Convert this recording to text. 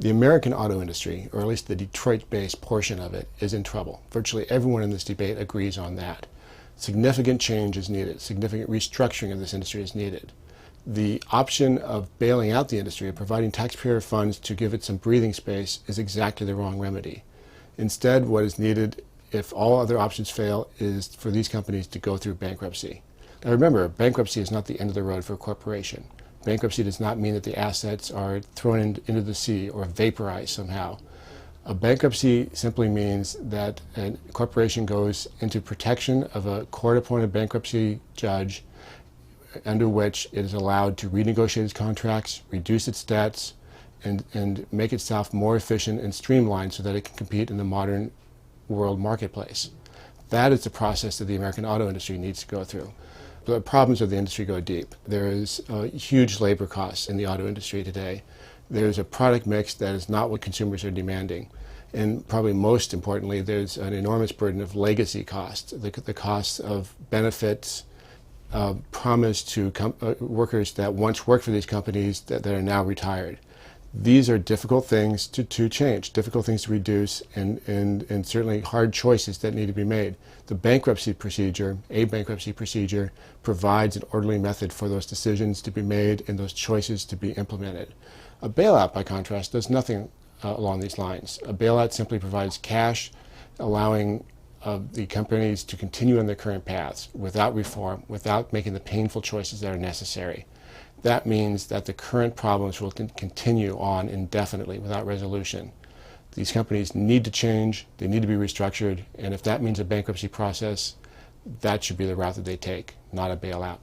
The American auto industry, or at least the Detroit-based portion of it, is in trouble. Virtually everyone in this debate agrees on that. Significant change is needed. Significant restructuring of this industry is needed. The option of bailing out the industry, of providing taxpayer funds to give it some breathing space, is exactly the wrong remedy. Instead, what is needed, if all other options fail, is for these companies to go through bankruptcy. Now remember, bankruptcy is not the end of the road for a corporation. Bankruptcy does not mean that the assets are thrown into the sea or vaporized somehow. A bankruptcy simply means that a corporation goes into protection of a court-appointed bankruptcy judge under which it is allowed to renegotiate its contracts, reduce its debts, and make itself more efficient and streamlined so that it can compete in the modern world marketplace. That is the process that the American auto industry needs to go through. The problems of the industry go deep. There is huge labor costs in the auto industry today. There's a product mix that is not what consumers are demanding. And probably most importantly, there's an enormous burden of legacy costs, the costs of benefits promised to workers that once worked for these companies that are now retired. These are difficult things to change, difficult things to reduce, and certainly hard choices that need to be made. The bankruptcy procedure, a bankruptcy procedure, provides an orderly method for those decisions to be made and those choices to be implemented. A bailout, by contrast, does nothing along these lines. A bailout simply provides cash, allowing the companies to continue on their current paths without reform, without making the painful choices that are necessary. That means that the current problems will continue on indefinitely without resolution. These companies need to change, they need to be restructured, and if that means a bankruptcy process, that should be the route that they take, not a bailout.